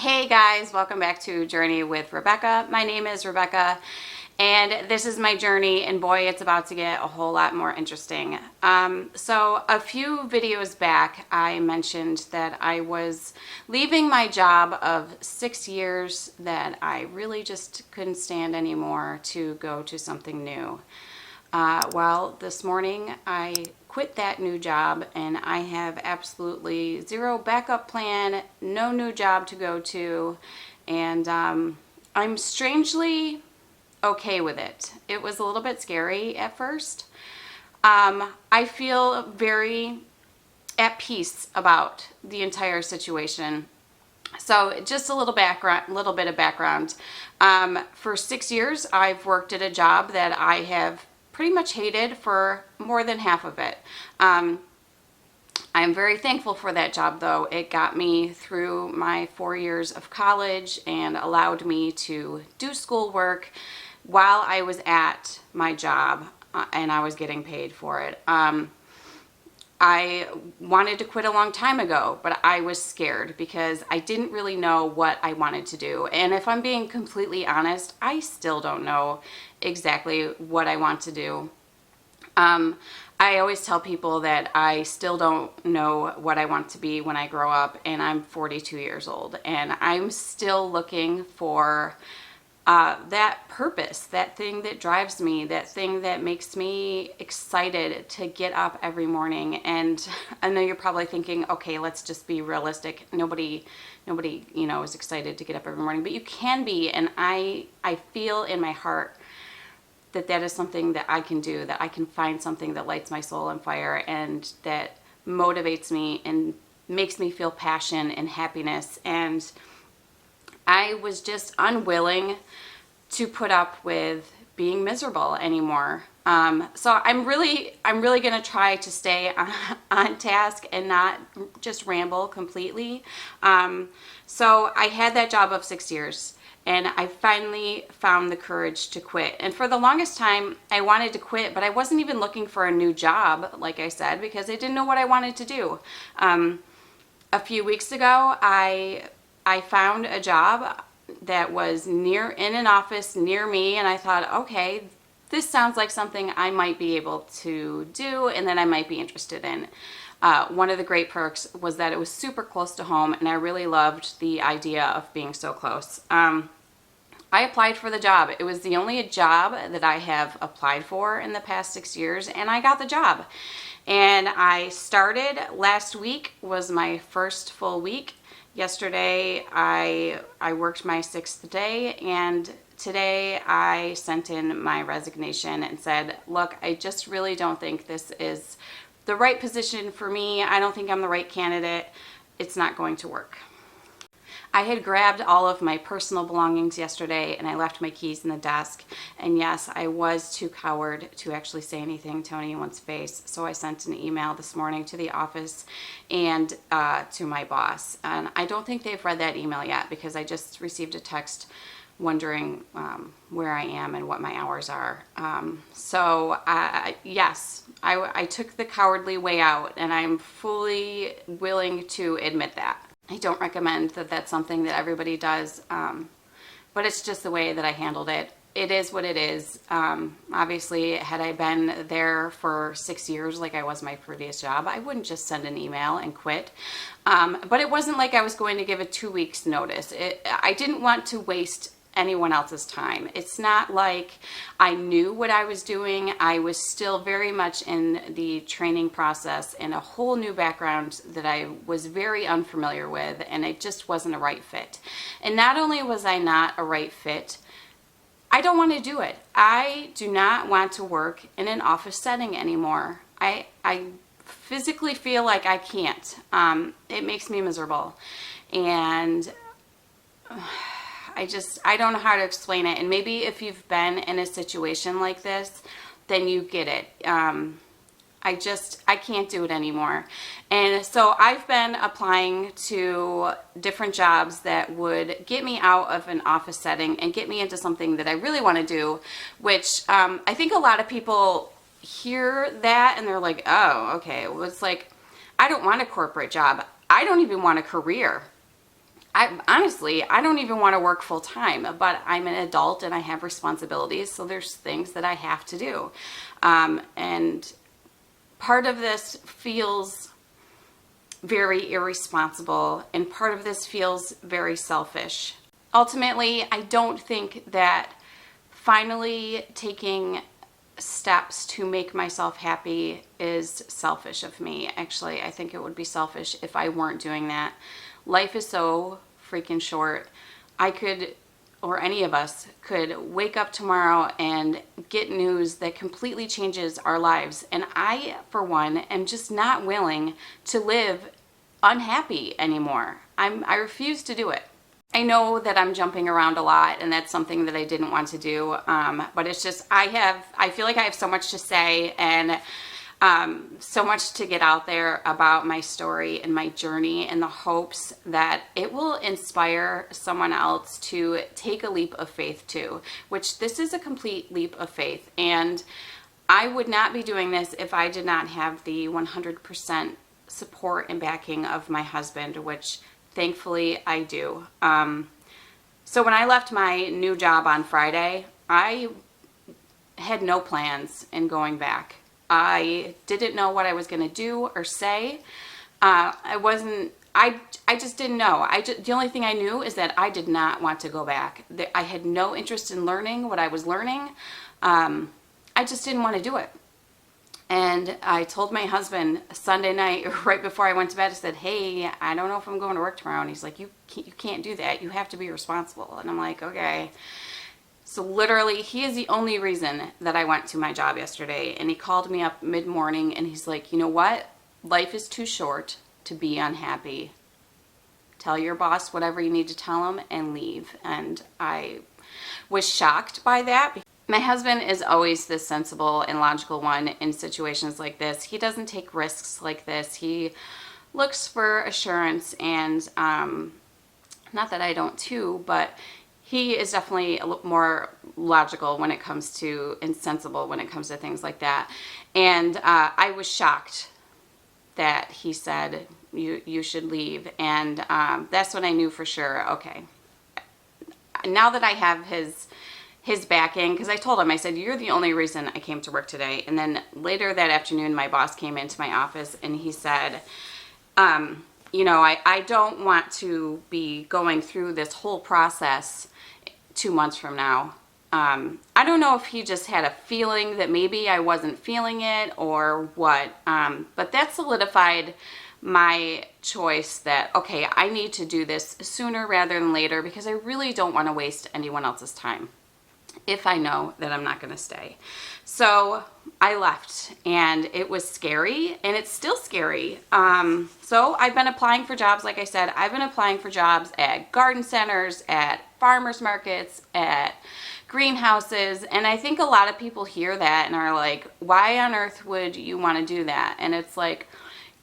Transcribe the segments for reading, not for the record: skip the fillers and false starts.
Hey guys, welcome back to Journey with Rebecca. My name is Rebecca and this is my journey, and boy, it's about to get a whole lot more interesting. So a few videos back I mentioned that I was leaving my job of 6 years that I really just couldn't stand anymore to go to something new. Well, this morning I quit that new job and I have absolutely zero backup plan, no new job to go to, and I'm strangely okay with it. It was a little bit scary at first. I feel very at peace about the entire situation. So just a little bit of background. For 6 years, I've worked at a job that I have pretty much hated for more than half of it. I'm very thankful for that job though. It got me through my 4 years of college and allowed me to do schoolwork while I was at my job and I was getting paid for it. I wanted to quit a long time ago, but I was scared because I didn't really know what I wanted to do. And if I'm being completely honest, I still don't know exactly what I want to do. I always tell people that I still don't know what I want to be when I grow up, and I'm 42 years old, and I'm still looking for that purpose, that thing that drives me, that thing that makes me excited to get up every morning. And I know you're probably thinking, okay, let's just be realistic. Nobody, is excited to get up every morning, but you can be. And I feel in my heart that that is something that I can do, that I can find something that lights my soul on fire and that motivates me and makes me feel passion and happiness. And I was just unwilling to put up with being miserable anymore. So I'm really going to try to stay on task and not just ramble completely. So I had that job of 6 years and I finally found the courage to quit. And for the longest time I wanted to quit, but I wasn't even looking for a new job, like I said, because I didn't know what I wanted to do. A few weeks ago, I found a job that was in an office near me, and I thought, okay, this sounds like something I might be able to do and that I might be interested in. One of the great perks was that it was super close to home, and I really loved the idea of being so close. I applied for the job. It was the only job that I have applied for in the past 6 years, and I got the job. And I started last week, was my first full week. Yesterday I worked my 6th day, and today I sent in my resignation and said, look, I just really don't think this is the right position for me. I don't think I'm the right candidate. It's not going to work. I had grabbed all of my personal belongings yesterday and I left my keys in the desk. And yes, I was too coward to actually say anything to anyone's face. So I sent an email this morning to the office and to my boss. And I don't think they've read that email yet because I just received a text wondering where I am and what my hours are. Yes, I took the cowardly way out, and I'm fully willing to admit that. I don't recommend that that's something that everybody does, but it's just the way that I handled it. It is what it is. Obviously, had I been there for 6 years like I was my previous job, I wouldn't just send an email and quit. But it wasn't like I was going to give a 2 weeks notice. I didn't want to waste anyone else's time. It's not like I knew what I was doing. I was still very much in the training process in a whole new background that I was very unfamiliar with, and it just wasn't a right fit. And not only was I not a right fit, I don't want to do it. I do not want to work in an office setting anymore. I physically feel like I can't. It makes me miserable. And I don't know how to explain it. And maybe if you've been in a situation like this, then you get it. I can't do it anymore. And so I've been applying to different jobs that would get me out of an office setting and get me into something that I really want to do, which I think a lot of people hear that and they're like, oh, okay. Well, it's like, I don't want a corporate job. I don't even want a career. I don't even want to work full time, but I'm an adult and I have responsibilities. So there's things that I have to do. And part of this feels very irresponsible, and part of this feels very selfish. Ultimately, I don't think that finally taking steps to make myself happy is selfish of me. Actually, I think it would be selfish if I weren't doing that. Life is so freaking short. I could, or any of us could, wake up tomorrow and get news that completely changes our lives. And I, for one, am just not willing to live unhappy anymore. I refuse to do it. I know that I'm jumping around a lot, and that's something that I didn't want to do. But it's just, I feel like I have so much to say, and so much to get out there about my story and my journey, in the hopes that it will inspire someone else to take a leap of faith too, which this is a complete leap of faith. And I would not be doing this if I did not have the 100% support and backing of my husband, which thankfully I do. So when I left my new job on Friday, I had no plans in going back. I didn't know what I was going to do or say. I just didn't know. The only thing I knew is that I did not want to go back. I had no interest in learning what I was learning. I just didn't want to do it. And I told my husband Sunday night, right before I went to bed, I said, hey, I don't know if I'm going to work tomorrow. And he's like, you can't do that. You have to be responsible. And I'm like, okay. So literally, he is the only reason that I went to my job yesterday. And he called me up mid-morning and he's like, you know what? Life is too short to be unhappy. Tell your boss whatever you need to tell him and leave. And I was shocked by that. My husband is always the sensible and logical one in situations like this. He doesn't take risks like this. He looks for assurance, and not that I don't too, but he is definitely a little more logical when it comes to, and sensible when it comes to things like that. And I was shocked that he said, you should leave. And that's when I knew for sure, okay, now that I have his backing, because I told him, I said, you're the only reason I came to work today. And then later that afternoon, my boss came into my office and he said, I don't want to be going through this whole process 2 months from now. I don't know if he just had a feeling that maybe I wasn't feeling it or what, but that solidified my choice that, okay, I need to do this sooner rather than later, because I really don't want to waste anyone else's time if I know that I'm not going to stay. So I left, and it was scary, and it's still scary. So I've been applying for jobs. Like I said, I've been applying for jobs at garden centers, at farmers markets, at greenhouses. And I think a lot of people hear that and are like, why on earth would you want to do that? And it's like,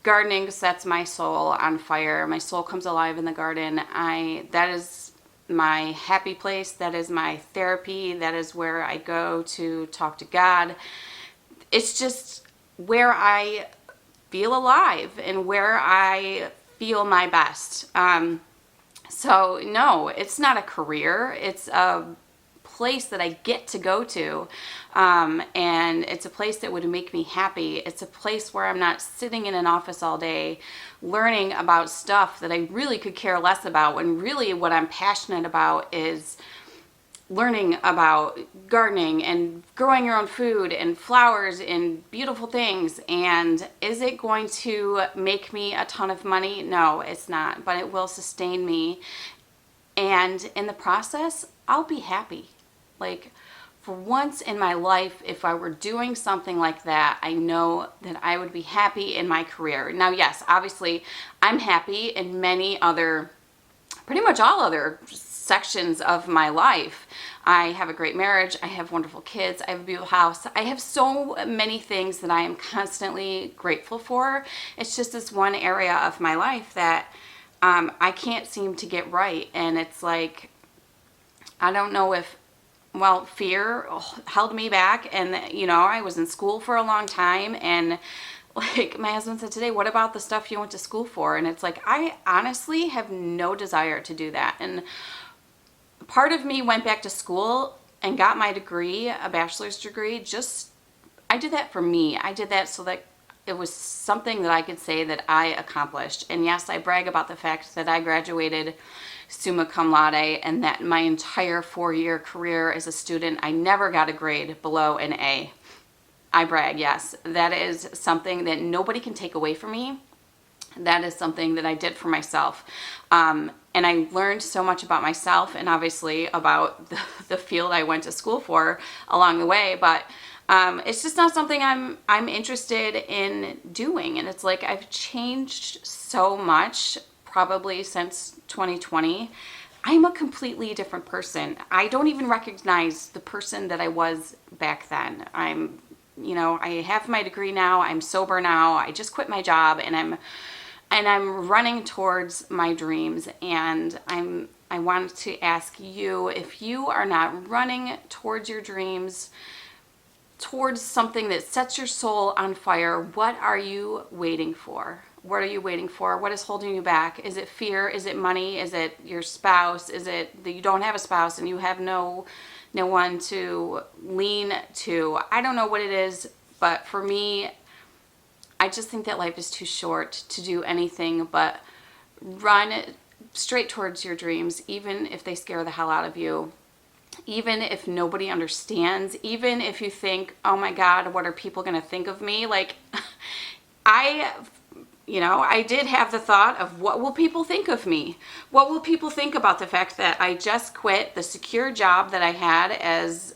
gardening sets my soul on fire. My soul comes alive in the garden. That is my happy place. That is my therapy. That is where I go to talk to God. It's just where I feel alive and where I feel my best. So no, it's not a career. It's a place that I get to go to. And it's a place that would make me happy. It's a place where I'm not sitting in an office all day learning about stuff that I really could care less about, when really what I'm passionate about is learning about gardening and growing your own food and flowers and beautiful things. And is it going to make me a ton of money? No, it's not, but it will sustain me. And in the process, I'll be happy. Like, for once in my life, if I were doing something like that, I know that I would be happy in my career. Now, yes, obviously, I'm happy in many other, pretty much all other sections of my life. I have a great marriage. I have wonderful kids. I have a beautiful house. I have so many things that I am constantly grateful for. It's just this one area of my life that I can't seem to get right. And it's like, I don't know if, fear held me back. And, I was in school for a long time, and Like my husband said today, what about the stuff you went to school for? And it's like, I honestly have no desire to do that. And part of me went back to school and got my degree, a bachelor's degree. I did that for me. I did that so that it was something that I could say that I accomplished. And yes, I brag about the fact that I graduated summa cum laude, and that my entire 4-year career as a student, I never got a grade below an A. I brag, yes. That is something that nobody can take away from me. That is something that I did for myself. And I learned so much about myself, and obviously about the field I went to school for along the way. But it's just not something I'm interested in doing. And it's like I've changed so much probably since 2020. I'm a completely different person. I don't even recognize the person that I was back then. I have my degree now. I'm sober now. I just quit my job, and I'm running towards my dreams. And I wanted to ask you, if you are not running towards your dreams, towards something that sets your soul on fire, what are you waiting for? What are you waiting for? What is holding you back? Is it fear? Is it money? Is it your spouse? Is it that you don't have a spouse and you have no one to lean to? I don't know what it is, but for me, I just think that life is too short to do anything but run straight towards your dreams, even if they scare the hell out of you. Even if nobody understands, even if you think, oh my God, what are people going to think of me? Like, I did have the thought of, what will people think of me? What will people think about the fact that I just quit the secure job that I had as,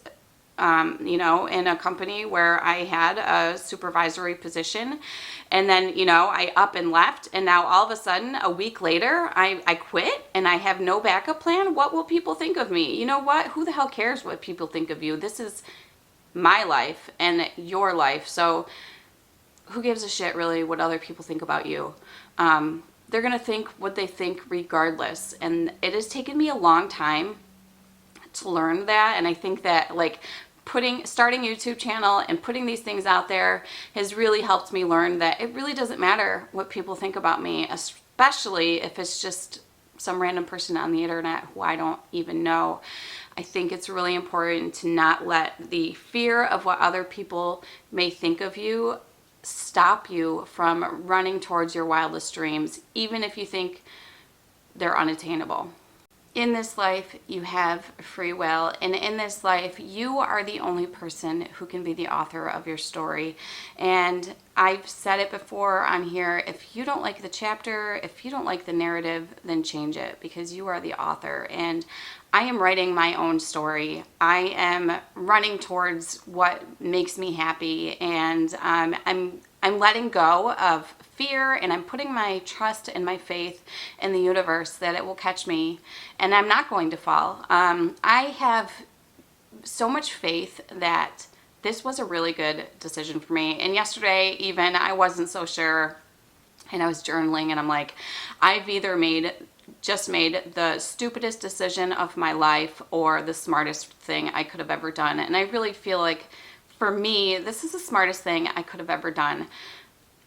in a company where I had a supervisory position, and then, I up and left, and now all of a sudden, a week later, I quit, and I have no backup plan? What will people think of me? You know what? Who the hell cares what people think of you? This is my life and your life, so who gives a shit really what other people think about you? They're gonna think what they think regardless, and it has taken me a long time to learn that. And I think that starting YouTube channel and putting these things out there has really helped me learn that it really doesn't matter what people think about me, especially if it's just some random person on the internet who I don't even know. I think it's really important to not let the fear of what other people may think of you stop you from running towards your wildest dreams, even if you think they're unattainable. In this life, you have free will, and in this life, you are the only person who can be the author of your story. And I've said it before on here, if you don't like the chapter, if you don't like the narrative, then change it, because you are the author. And I am writing my own story. I am running towards what makes me happy, and I'm letting go of fear, and I'm putting my trust and my faith in the universe that it will catch me, and I'm not going to fall. I have so much faith that this was a really good decision for me. And yesterday, even, I wasn't so sure, and I was journaling, and I'm like, I've either just made the stupidest decision of my life or the smartest thing I could have ever done. And I really feel like, for me, this is the smartest thing I could have ever done.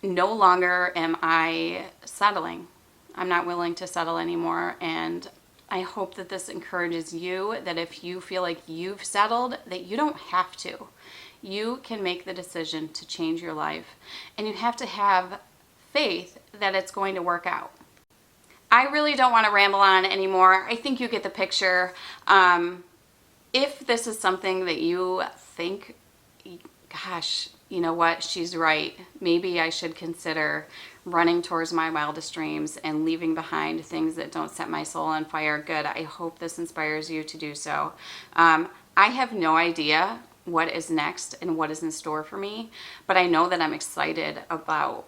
No longer am I settling. I'm not willing to settle anymore. And I hope that this encourages you, that if you feel like you've settled, that you don't have to. You can make the decision to change your life. And you have to have faith that it's going to work out. I really don't want to ramble on anymore. I think you get the picture. If this is something that you think, gosh, you know what, she's right, maybe I should consider running towards my wildest dreams and leaving behind things that don't set my soul on fire, good. I hope this inspires you to do so. I have no idea what is next and what is in store for me, but I know that I'm excited about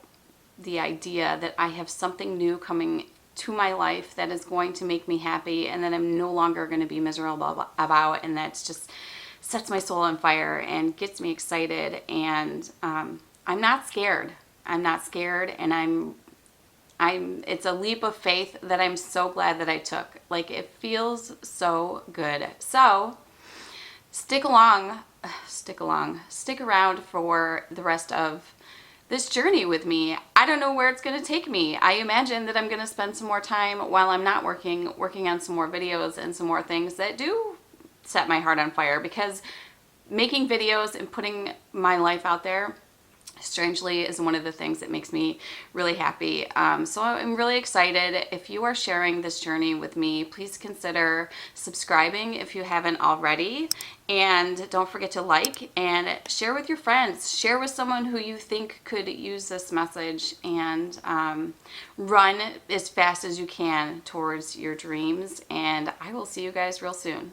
the idea that I have something new coming to my life that is going to make me happy, and that I'm no longer going to be miserable about, and that's just sets my soul on fire and gets me excited. And I'm not scared. I'm not scared, and it's a leap of faith that I'm so glad that I took. Like, it feels so good. So stick around for the rest of this journey with me. I don't know where it's going to take me. I imagine that I'm going to spend some more time while I'm not working on some more videos and some more things that do set my heart on fire, because making videos and putting my life out there, strangely, is one of the things that makes me really happy. So I'm really excited. If you are sharing this journey with me, please consider subscribing if you haven't already. And don't forget to like and share with your friends. Share with someone who you think could use this message, and run as fast as you can towards your dreams. And I will see you guys real soon.